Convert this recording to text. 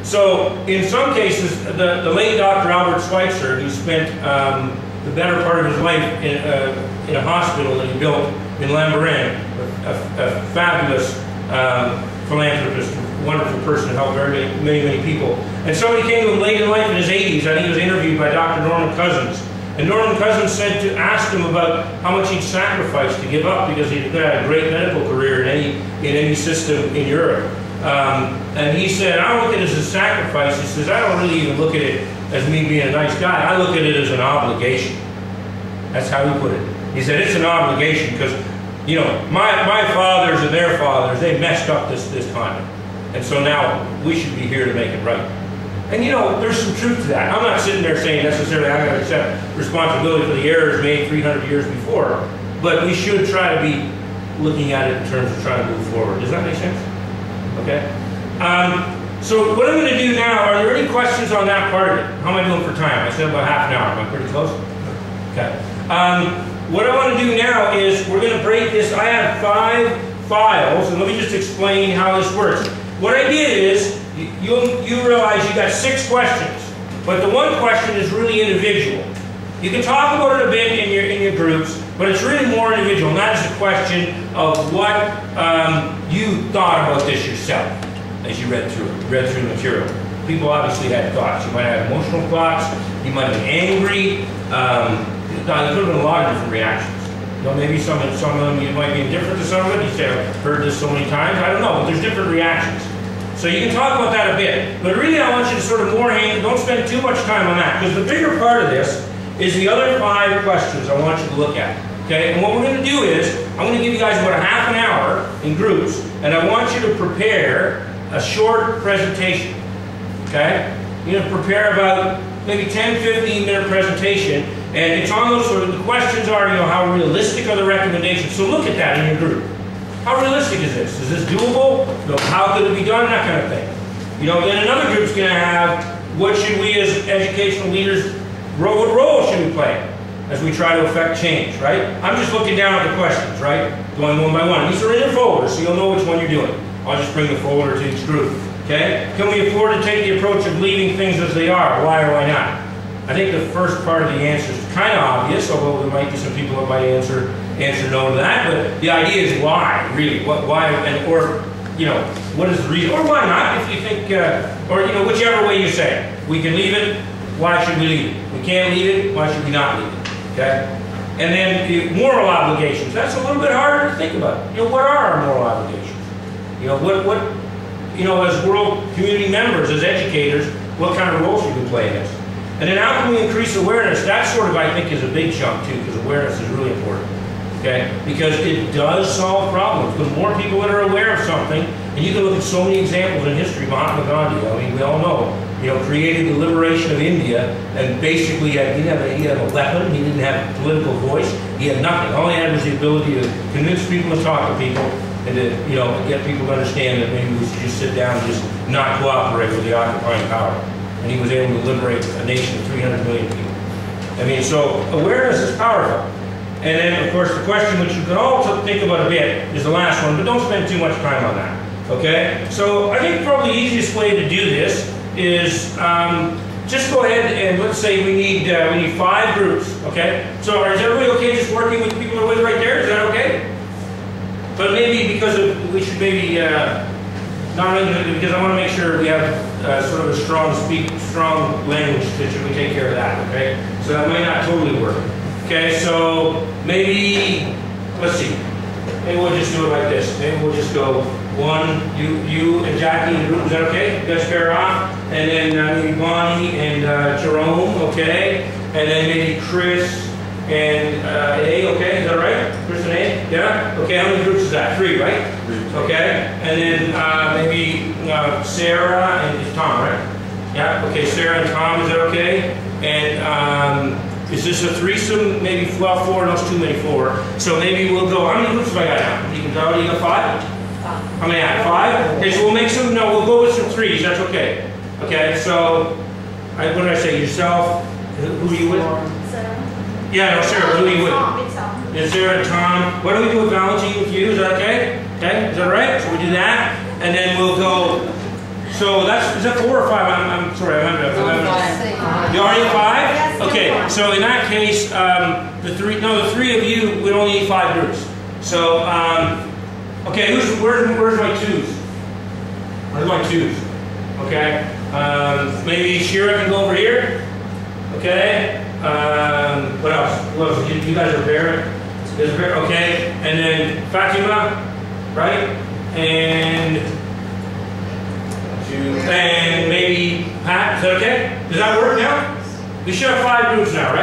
So in some cases, the late Dr. Albert Schweitzer, who spent the better part of his life in a hospital that he built in Lambarin, a fabulous philanthropist, wonderful person who helped very many people. And somebody came to him late in life in his 80s, I think he was interviewed by Dr. Norman Cousins. And Norman Cousins said to ask him about how much he'd sacrificed to give up because he'd had a great medical career in any system in Europe. And he said, I don't look at it as a sacrifice. He says, I don't really even look at it as me being a nice guy. I look at it as an obligation. That's how he put it. He said, it's an obligation because, you know, my fathers and their fathers, they messed up this continent. And so now we should be here to make it right. And you know, there's some truth to that. I'm not sitting there saying necessarily I got to accept responsibility for the errors made 300 years before, but we should try to be looking at it in terms of trying to move forward. Does that make sense? Okay. So what I'm going to do now, are there any questions on that part of it? How am I doing for time? I said about half an hour. Am I pretty close? Okay. What I want to do now is we're going to break this. I have 5 files, and let me just explain how this works. What I did is, you realize you got 6 questions, but the one question is really individual. You can talk about it a bit in your groups, but it's really more individual, and that is a question of what you thought about this yourself as you read through the material. People obviously had thoughts. You might have emotional thoughts, you might have been angry, there could have been a lot of different reactions. You know, maybe some of them you might be indifferent to some of it. You say, I've heard this so many times. I don't know, but there's different reactions. So you can talk about that a bit. But really I want you to sort of don't spend too much time on that, because the bigger part of this is the other 5 questions I want you to look at. Okay? And what we're going to do is, I'm going to give you guys about a half an hour in groups, and I want you to prepare a short presentation. Okay? You're going to prepare about maybe 10-15 minute presentation. And it's on those sort of, the questions are, you know, how realistic are the recommendations? So look at that in your group. How realistic is this? Is this doable? You know, how could it be done? That kind of thing. You know, then another group's going to have, what should we as educational leaders, what role should we play as we try to affect change, right? I'm just looking down at the questions, right? Going one by one. These are in your folder, so you'll know which one you're doing. I'll just bring the folder to each group. Okay? Can we afford to take the approach of leaving things as they are? Why or why not? I think the first part of the answer is kind of obvious, although there might be some people that might answer no to that. But the idea is why, really? Why, or you know, what is the reason? Or why not? If you think, or you know, whichever way you say it. We can leave it. Why should we leave it? We can't leave it. Why should we not leave it? Okay. And then the moral obligations. That's a little bit harder to think about. You know, what are our moral obligations? You know, what you know, as world community members, as educators, what kind of role should we play in this? And then how can we increase awareness? That sort of, I think, is a big chunk too, because awareness is really important. Okay? Because it does solve problems. The more people that are aware of something, and you can look at so many examples in history, Mahatma Gandhi, I mean, we all know, you know, created the liberation of India, and basically he had a weapon, he didn't have a political voice, he had nothing. All he had was the ability to convince people to talk to people, and to, you know, get people to understand that maybe we should just sit down and just not cooperate with the occupying power. And he was able to liberate a nation of 300 million people. I mean, so awareness is powerful. And then, of course, the question which you can also think about a bit is the last one, but don't spend too much time on that. Okay? So I think probably the easiest way to do this is just go ahead and let's say we need 5 groups. Okay? So is everybody okay just working with the people that are with right there? Is that okay? But maybe because of, we should maybe not only because I want to make sure we have sort of a strong language that we take care of that, okay? So that might not totally work. Okay, so maybe, let's see, maybe we'll just do it like this. Maybe we'll just go 1, you and Jackie in the group, is that okay? You guys pair off, and then maybe Bonnie and Jerome, okay? And then maybe Chris and A, okay, is that right? Chris and A, yeah? Okay, how many groups is that? 3, right? 3. Okay, and then maybe Sarah and Tom, right? Yeah, okay, Sarah and Tom, is that okay? And is this a threesome? Maybe, well, 4, no, it's too many 4. So maybe we'll go, how many groups have I got now? You got 5? How many I have? 5? Okay, so we'll make some, no, we'll go with some 3s, that's okay. Okay, so, what did I say, yourself? Who are you with? Sarah. Yeah, no, Sarah, who are you with? Yeah, Sarah and Tom. What do we do with Valentine with you? Is that okay? Okay, is that right? So we do that, and then we'll go. So is that 4 or 5? I'm sorry, I'm you already 5? Okay, so in that case, the three of you would only need 5 groups. So, okay, where's my 2s? Where's my 2s? Okay, maybe Shira can go over here. Okay, what else? You guys are Barrett. Okay, and then Fatima, right? And maybe Pat. Is that okay? Does that work now? We should have 5 groups now, right?